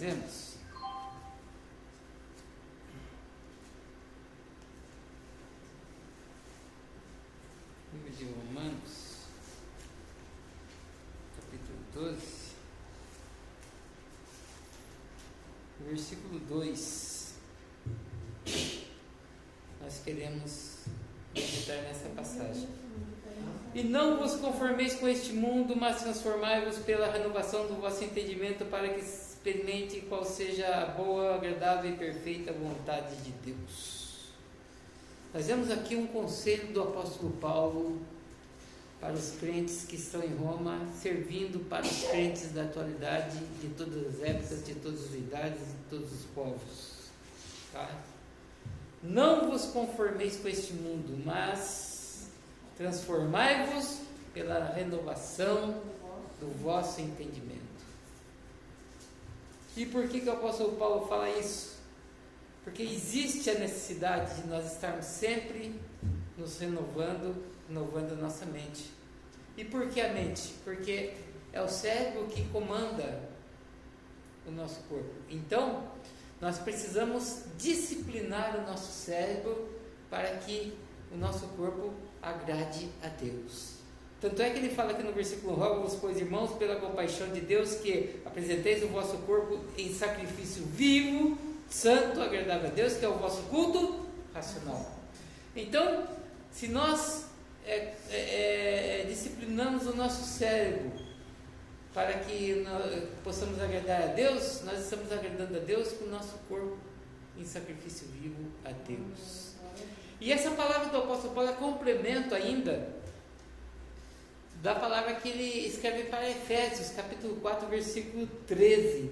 vemos? Livro de Romanos, capítulo 12, versículo 2. Nós queremos meditar nessa passagem. E não vos conformeis com este mundo, mas transformai-vos pela renovação do vosso entendimento, para que experimente qual seja a boa, agradável e perfeita vontade de Deus. Nós vemos aqui um conselho do apóstolo Paulo para os crentes que estão em Roma, servindo para os crentes da atualidade, de todas as épocas, de todas as idades, de todos os povos. Tá? Não vos conformeis com este mundo, mas transformai-vos pela renovação do vosso entendimento. E por que o apóstolo Paulo fala isso? Porque existe a necessidade de nós estarmos sempre nos renovando a nossa mente. E por que a mente? Porque é o cérebro que comanda o nosso corpo. Então, nós precisamos disciplinar o nosso cérebro para que o nosso corpo agrade a Deus. Tanto é que ele fala aqui no versículo: rogo-vos, pois, irmãos, pela compaixão de Deus, que apresenteis o vosso corpo em sacrifício vivo, santo, agradável a Deus, que é o vosso culto racional. Então, se nós disciplinamos o nosso cérebro para que nós possamos agradar a Deus, nós estamos agradando a Deus com o nosso corpo em sacrifício vivo a Deus. E essa palavra do apóstolo Paulo é complemento ainda da palavra que ele escreve para Efésios, capítulo 4, versículo 13.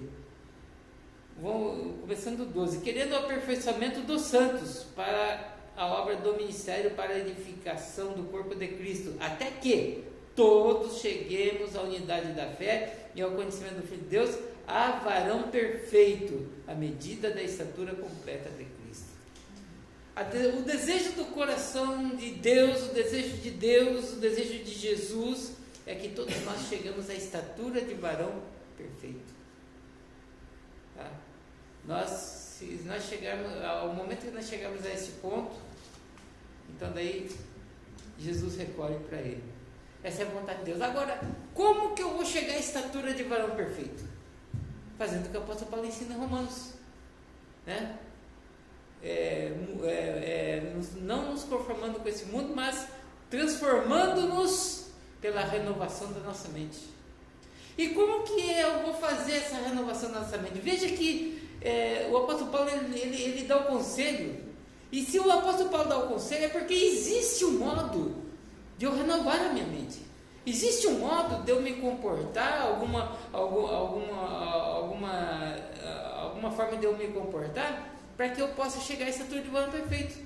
Vamos, começando do 12. Querendo o aperfeiçoamento dos santos para a obra do ministério, para a edificação do corpo de Cristo, até que todos cheguemos à unidade da fé e ao conhecimento do Filho de Deus, a varão perfeito, à medida da estatura completa de Cristo. O desejo do coração de Deus, o desejo de Deus, o desejo de Jesus é que todos nós chegamos à estatura de varão perfeito. Tá? Se nós chegarmos ao momento que nós chegarmos a esse ponto, então daí Jesus recolhe para ele. Essa é a vontade de Deus. Agora, como que eu vou chegar à estatura de varão perfeito? Fazendo o que o apóstolo Paulo ensina em Romanos, né? Não nos conformando com esse mundo, mas transformando-nos pela renovação da nossa mente. E como que eu vou fazer essa renovação da nossa mente? Veja que o apóstolo Paulo ele dá o conselho, e se o apóstolo Paulo dá o conselho é porque existe um modo de eu renovar a minha mente. Existe um modo de eu me comportar, alguma forma de eu me comportar para que eu possa chegar a essa estatura de varão perfeito.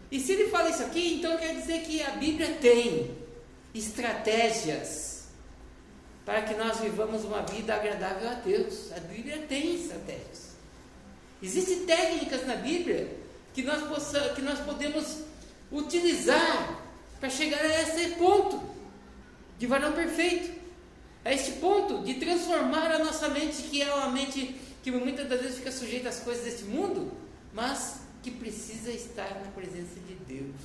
E se ele fala isso aqui, então quer dizer que a Bíblia tem estratégias para que nós vivamos uma vida agradável a Deus. A Bíblia tem estratégias. Existem técnicas na Bíblia que nós podemos utilizar para chegar a esse ponto de varão perfeito, a este ponto de transformar a nossa mente, que é uma mente que muitas das vezes fica sujeita às coisas deste mundo, mas que precisa estar na presença de Deus.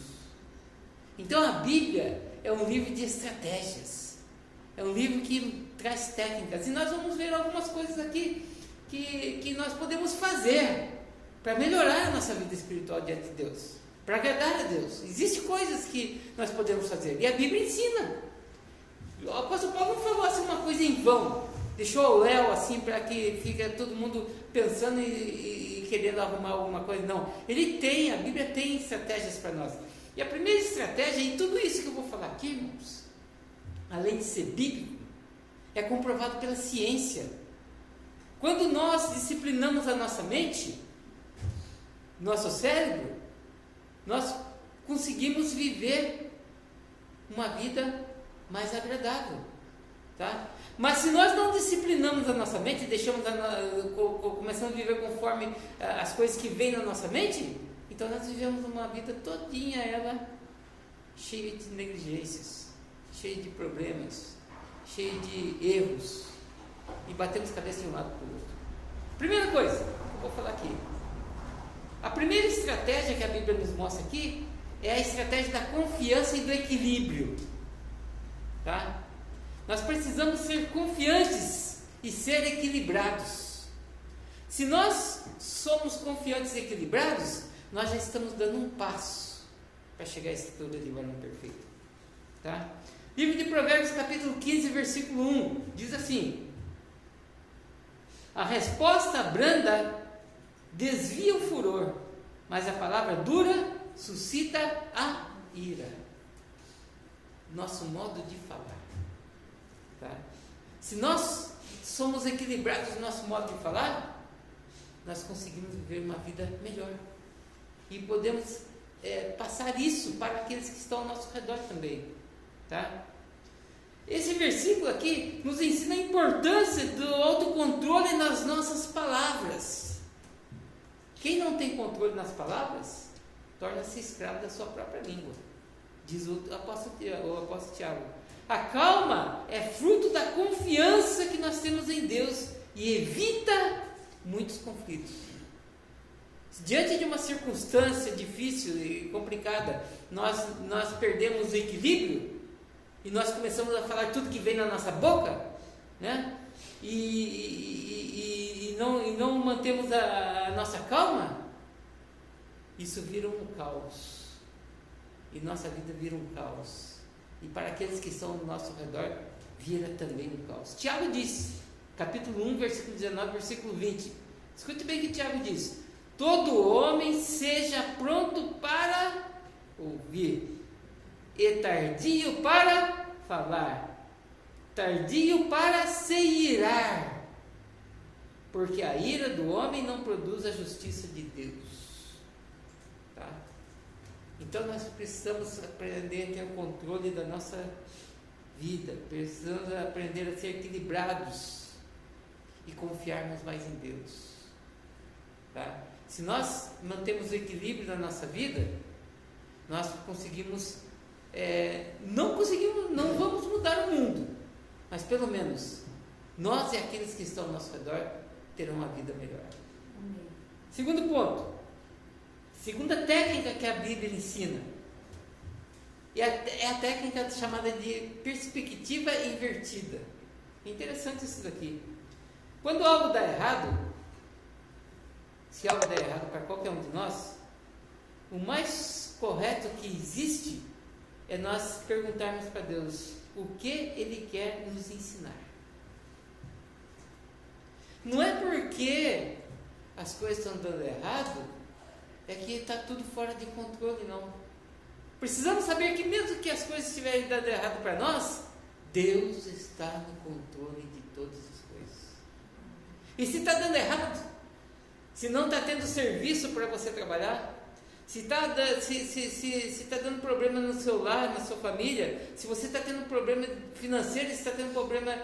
Então a Bíblia é um livro de estratégias, é um livro que traz técnicas, e nós vamos ver algumas coisas aqui que nós podemos fazer para melhorar a nossa vida espiritual diante de Deus, para agradar a Deus. Existem coisas que nós podemos fazer, e a Bíblia ensina. O apóstolo Paulo não falou assim uma coisa em vão, deixou o Léo assim para que fica todo mundo pensando e querendo arrumar alguma coisa. Não, a Bíblia tem estratégias para nós. E a primeira estratégia, e tudo isso que eu vou falar aqui, irmãos, além de ser bíblico, é comprovado pela ciência. Quando nós disciplinamos a nossa mente, nosso cérebro, nós conseguimos viver uma vida mais agradável, tá? Mas se nós não disciplinamos a nossa mente, começamos a viver conforme as coisas que vêm na nossa mente, então nós vivemos uma vida todinha ela cheia de negligências, cheia de problemas, cheia de erros, e batemos cabeça de um lado para o outro. Primeira coisa que eu vou falar aqui. A primeira estratégia que a Bíblia nos mostra aqui é a estratégia da confiança e do equilíbrio. Tá? Nós precisamos ser confiantes e ser equilibrados. Se nós somos confiantes e equilibrados, nós já estamos dando um passo para chegar à estatura de varão perfeito. Tá? Livro de Provérbios, capítulo 15, versículo 1, diz assim: a resposta branda desvia o furor, mas a palavra dura suscita a ira. Nosso modo de falar. Tá? Se nós somos equilibrados no nosso modo de falar, nós conseguimos viver uma vida melhor. E podemos passar isso para aqueles que estão ao nosso redor também. Tá? Esse versículo aqui nos ensina a importância do autocontrole nas nossas palavras. Quem não tem controle nas palavras, torna-se escravo da sua própria língua, diz o apóstolo Tiago. A calma é fruto da confiança que nós temos em Deus e evita muitos conflitos. Diante de uma circunstância difícil e complicada, nós perdemos o equilíbrio e nós começamos a falar tudo que vem na nossa boca, né? E não mantemos a nossa calma, isso vira um caos, e nossa vida vira um caos, e para aqueles que estão ao nosso redor, vira também um caos. Tiago diz, capítulo 1, versículo 19, versículo 20, escute bem o que Tiago diz: todo homem seja pronto para ouvir, e tardio para falar, tardio para se irar, porque a ira do homem não produz a justiça de Deus. Tá? Então nós precisamos aprender a ter o controle da nossa vida, precisamos aprender a ser equilibrados e confiarmos mais em Deus. Tá? Se nós mantemos o equilíbrio na nossa vida, nós não vamos mudar o mundo, mas pelo menos nós e aqueles que estão ao nosso redor terão uma vida melhor. Amém. Segundo ponto, segunda técnica que a Bíblia ensina, é a técnica chamada de perspectiva invertida. É interessante isso daqui. Quando algo dá errado, se algo der errado para qualquer um de nós, o mais correto que existe é nós perguntarmos para Deus o que Ele quer nos ensinar. Não é porque as coisas estão dando errado, é que está tudo fora de controle, não. Precisamos saber que mesmo que as coisas estiverem dando errado para nós, Deus está no controle de todas as coisas. E se está dando errado, se não está tendo serviço para você trabalhar, se está dando problema no seu lar, na sua família, se você está tendo problema financeiro, se está tendo problema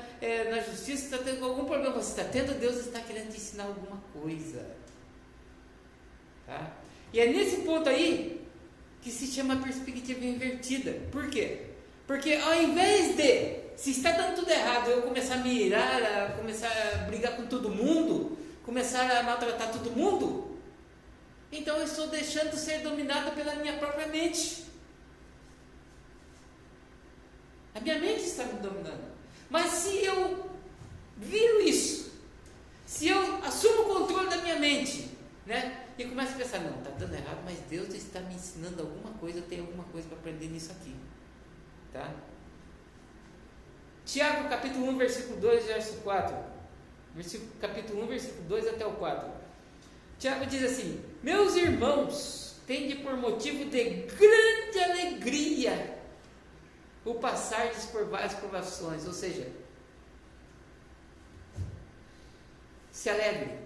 na justiça, se está tendo algum problema, você está tendo, Deus está querendo te ensinar alguma coisa. Tá? E é nesse ponto aí que se chama perspectiva invertida. Por quê? Porque ao invés de, se está dando tudo errado, eu começar a me irar, começar a brigar com todo mundo, começar a maltratar todo mundo, então eu estou deixando de ser dominado pela minha própria mente. A minha mente está me dominando. Mas se eu viro isso, se eu assumo o controle da minha mente, né, e começo a pensar, não, está dando errado, mas Deus está me ensinando alguma coisa, eu tenho alguma coisa para aprender nisso aqui. Tá? Tiago capítulo 1, versículo 2, verso 4. Capítulo 1, versículo 2 até o 4. Tiago diz assim: meus irmãos, tende por motivo de grande alegria o passardes por várias provações, ou seja, se alegre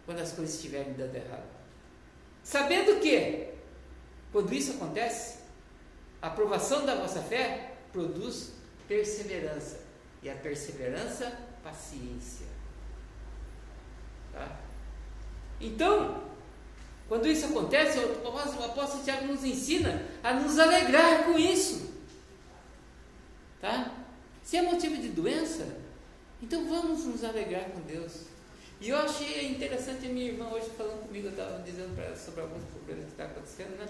quando as coisas estiverem dando errado, sabendo que, quando isso acontece, a aprovação da vossa fé produz perseverança, e a perseverança, paciência. Tá? Então, quando isso acontece, o apóstolo Tiago nos ensina a nos alegrar com isso. Tá? Se é motivo de doença, então vamos nos alegrar com Deus. E eu achei interessante a minha irmã hoje falando comigo, eu estava dizendo para ela sobre alguns problemas que estão acontecendo, né?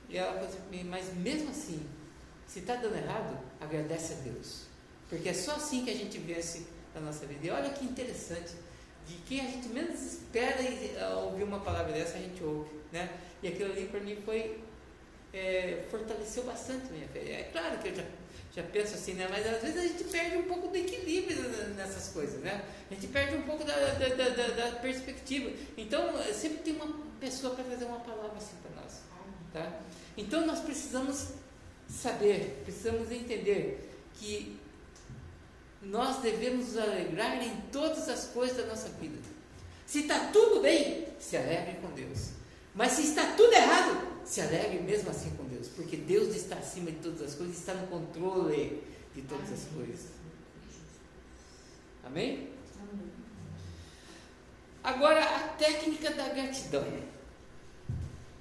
E ela falou assim para mim, mas mesmo assim, se está dando errado, agradece a Deus. Porque é só assim que a gente vence na nossa vida. E olha que interessante, de quem a gente menos espera ouvir uma palavra dessa, a gente ouve, né? E aquilo ali para mim foi, fortaleceu bastante a minha fé. É claro que eu já penso assim, né? Mas às vezes a gente perde um pouco do equilíbrio nessas coisas, né? A gente perde um pouco da perspectiva. Então, sempre tem uma pessoa para trazer uma palavra assim para nós, tá? Então, nós precisamos saber, precisamos entender que nós devemos nos alegrar em todas as coisas da nossa vida. Se está tudo bem, se alegre com Deus. Mas se está tudo errado, se alegre mesmo assim com Deus, porque Deus está acima de todas as coisas, está no controle de todas as coisas. Amém? Agora, a técnica da gratidão.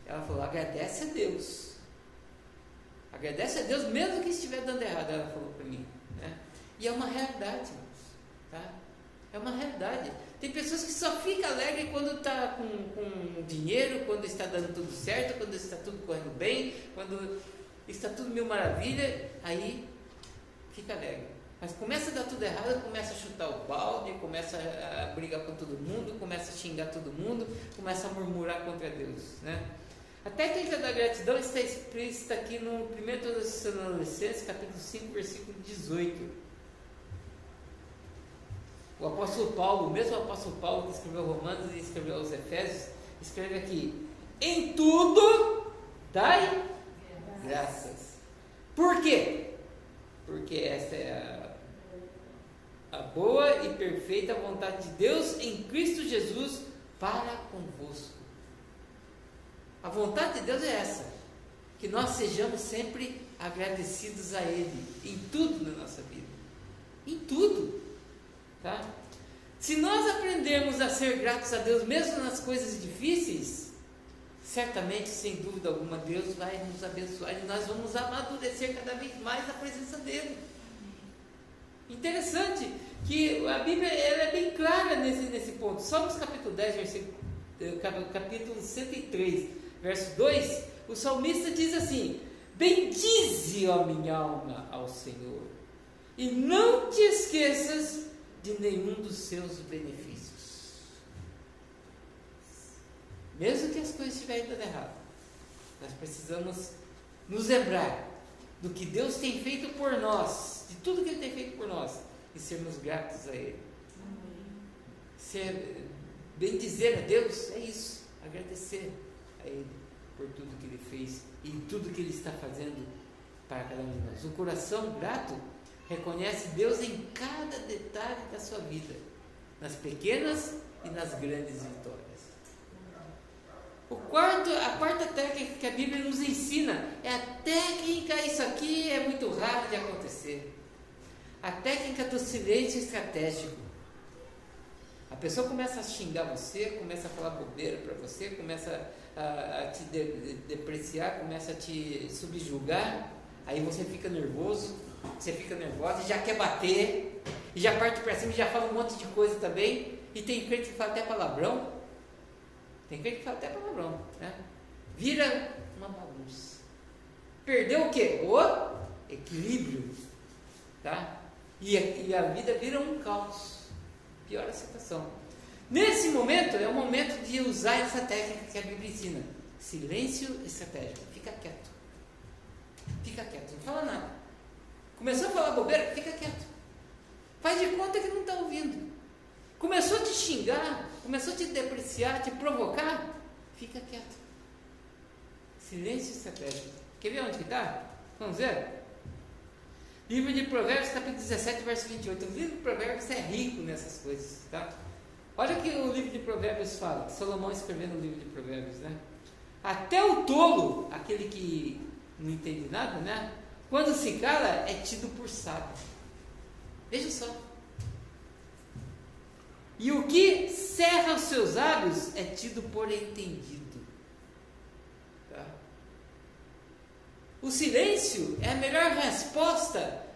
Ela falou, agradece a Deus. Agradece a Deus mesmo que estiver dando errado, ela falou para mim, né? E é uma realidade, tá? É uma realidade. Tem pessoas que só ficam alegres quando está com dinheiro, quando está dando tudo certo, quando está tudo correndo bem, quando está tudo mil maravilha, aí fica alegre. Mas começa a dar tudo errado, começa a chutar o balde, começa a brigar com todo mundo, começa a xingar todo mundo, começa a murmurar contra Deus, né? A técnica da gratidão está explícita aqui no 1 Tessalonicenses, capítulo 5, versículo 18. O apóstolo Paulo, o mesmo apóstolo Paulo que escreveu Romanos e escreveu aos Efésios, escreve aqui: em tudo dai graças. Por quê? Porque essa é a boa e perfeita vontade de Deus em Cristo Jesus para convosco. A vontade de Deus é essa, que nós sejamos sempre agradecidos a Ele, em tudo na nossa vida, em tudo, tá? Se nós aprendermos a ser gratos a Deus, mesmo nas coisas difíceis, certamente, sem dúvida alguma, Deus vai nos abençoar e nós vamos amadurecer cada vez mais na presença dEle. Interessante que a Bíblia ela é bem clara nesse ponto. Salmos capítulo 10, capítulo 103, verso 2, o salmista diz assim: bendize, ó minha alma, ao Senhor, e não te esqueças de nenhum dos seus benefícios. Mesmo que as coisas estiverem dando errado, nós precisamos nos lembrar do que Deus tem feito por nós, de tudo que Ele tem feito por nós, e sermos gratos a Ele. Bendizer a Deus é isso, agradecer a Ele por tudo que Ele fez e tudo que Ele está fazendo para cada um de nós. O coração grato reconhece Deus em cada detalhe da sua vida, nas pequenas e nas grandes vitórias. A quarta técnica que a Bíblia nos ensina é a técnica, isso aqui é muito raro de acontecer, a técnica do silêncio estratégico. A pessoa começa a xingar você, começa a falar bobeira para você, começa a te depreciar, começa a te subjugar, aí você fica nervoso, você fica nervosa, já quer bater, e já parte para cima, e já fala um monte de coisa também, e tem crente que fala até palavrão, né? Vira uma bagunça. Perdeu o quê? O equilíbrio, tá? E a vida vira um caos. Pior a situação. Nesse momento, é o momento de usar essa técnica que a Bíblia ensina. Silêncio estratégico. Fica quieto, não fala nada. Começou a falar bobeira, fica quieto. Faz de conta que não está ouvindo. Começou a te xingar, começou a te depreciar, te provocar, fica quieto. Silêncio estratégico. Quer ver onde que está? Vamos ver? Livro de Provérbios, capítulo 17, verso 28. O livro de Provérbios é rico nessas coisas, tá? Olha o que o livro de Provérbios fala. Salomão escrevendo o livro de Provérbios, né? Até o tolo, aquele que não entende nada, né? Quando se cala, é tido por sábio. Veja só. E o que cerra os seus lábios é tido por entendido. Tá? O silêncio é a melhor resposta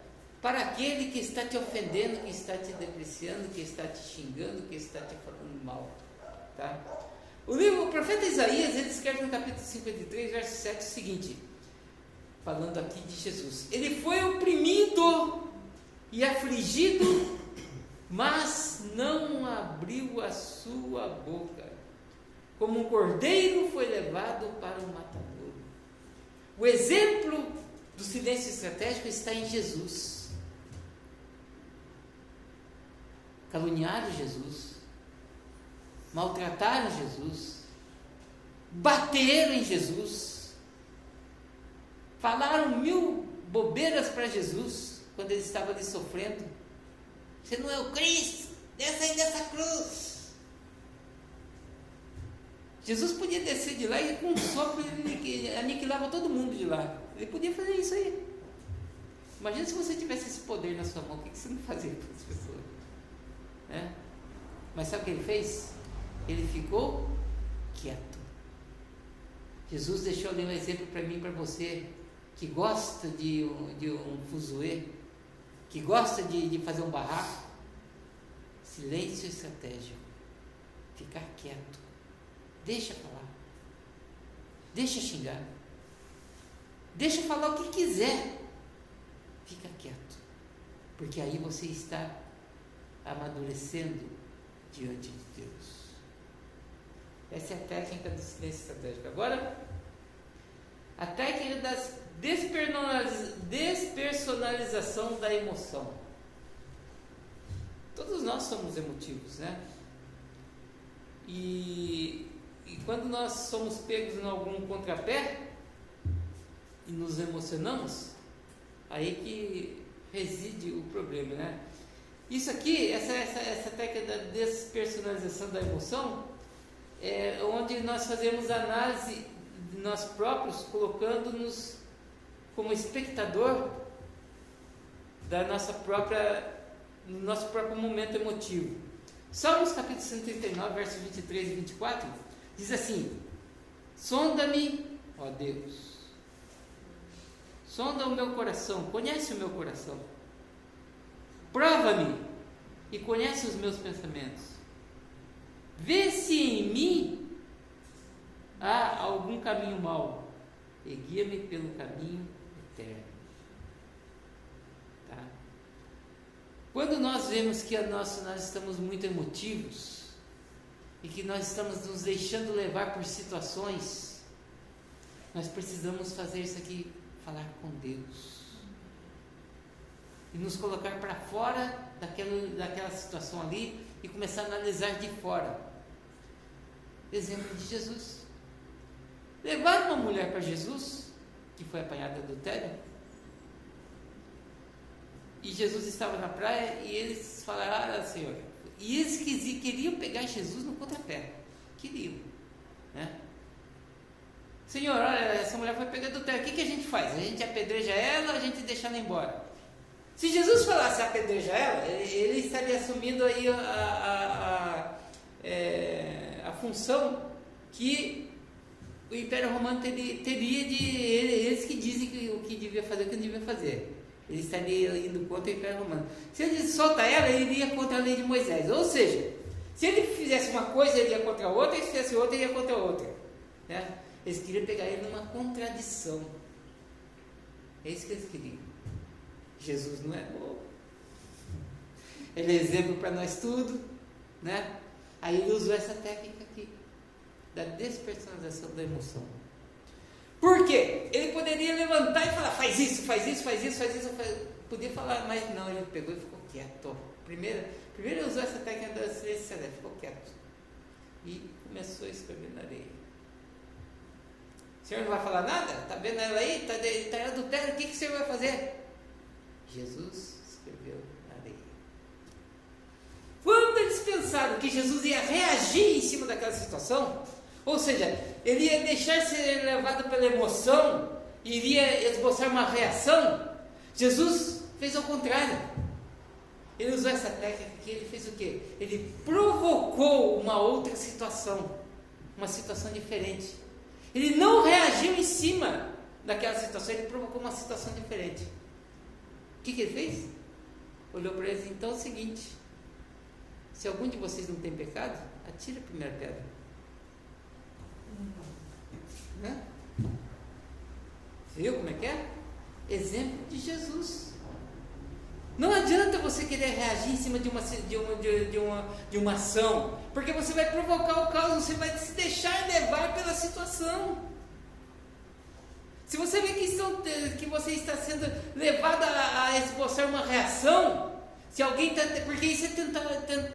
para aquele que está te ofendendo, que está te depreciando, que está te xingando, que está te falando mal. Tá? O profeta Isaías, ele escreve no capítulo 53, verso 7, o seguinte, falando aqui de Jesus: ele foi oprimido e afligido, mas não abriu a sua boca. Como um cordeiro foi levado para o matadouro. O exemplo do silêncio estratégico está em Jesus. Caluniaram Jesus, maltrataram Jesus, bateram em Jesus, falaram 1000 bobeiras para Jesus quando ele estava ali sofrendo. Você não é o Cristo, desce aí dessa cruz. Jesus podia descer de lá e com um sopro ele aniquilava todo mundo de lá. Ele podia fazer isso aí. Imagina se você tivesse esse poder na sua mão, o que você não fazia para as pessoas? Né? Mas sabe o que ele fez? Ele ficou quieto. Jesus deixou ali um exemplo para mim e para você, que gosta de um fuzuê, que gosta de fazer um barraco. Silêncio estratégico. Ficar quieto. Deixa falar. Deixa xingar. Deixa falar o que quiser. Fica quieto. Porque aí você está amadurecendo diante de Deus. Essa é a técnica do silêncio estratégico. Agora, a técnica da despersonalização da emoção. Todos nós somos emotivos, né? E quando nós somos pegos em algum contrapé e nos emocionamos, aí que reside o problema, né? Isso aqui, essa técnica da despersonalização da emoção, é onde nós fazemos análise de nós próprios, colocando-nos como espectador do nosso próprio momento emotivo. Salmos capítulo 139, versos 23 e 24, diz assim: sonda-me, ó Deus, sonda o meu coração, conhece o meu coração, prova-me e conhece os meus pensamentos, vê se em mim há algum caminho mau e guia-me pelo caminho eterno. Tá? Quando nós vemos que nós estamos muito emotivos e que nós estamos nos deixando levar por situações, nós precisamos fazer isso aqui, falar com Deus e nos colocar para fora daquela situação ali e começar a analisar de fora. Exemplo de Jesus. Levaram uma mulher para Jesus, que foi apanhada de adultério, e Jesus estava na praia e eles falaram: Senhor, e eles queriam pegar Jesus no contrapé, queriam, né? Senhor, olha, essa mulher foi pegar adultério, o que a gente faz? A gente apedreja ela ou a gente deixa ela embora? Se Jesus falasse apedreja ela, ele estaria assumindo aí a função que o Império Romano teria de eles que dizem o que devia fazer e o que não devia fazer. Ele estaria indo contra o Império Romano. Se ele solta ela, ele iria contra a lei de Moisés. Ou seja, se ele fizesse uma coisa, ele ia contra a outra, e se fizesse outra, ele ia contra a outra, né? Eles queriam pegar ele numa contradição. É isso que eles queriam. Jesus não é bobo. Ele é exemplo para nós tudo, né? Aí ele usou essa técnica aqui, da despersonalização da emoção. Por quê? Ele poderia levantar e falar: faz isso, faz isso, faz isso, faz isso. Podia falar, mas não, ele pegou e ficou quieto. Primeiro ele usou essa técnica da silêncio, ficou quieto. E começou a escrever na areia. O senhor não vai falar nada? Está vendo ela aí? Está adultério, o que o senhor vai fazer? Jesus escreveu na areia. Quando eles pensaram que Jesus ia reagir em cima daquela situação, ou seja, ele ia deixar ser levado pela emoção, iria esboçar uma reação, Jesus fez ao contrário. Ele usou essa técnica aqui, ele fez o quê? Ele provocou uma outra situação, uma situação diferente. Ele não reagiu em cima daquela situação, ele provocou uma situação diferente. O que ele fez? Olhou para eles: então é o seguinte, se algum de vocês não tem pecado, Atire a primeira pedra. Né? Viu como é que é? Exemplo de Jesus. Não adianta você querer reagir em cima de uma ação, porque você vai provocar o caos, você vai se deixar levar pela situação. Se você vê que você está sendo levado a esboçar uma reação, se alguém está. Porque isso é tentar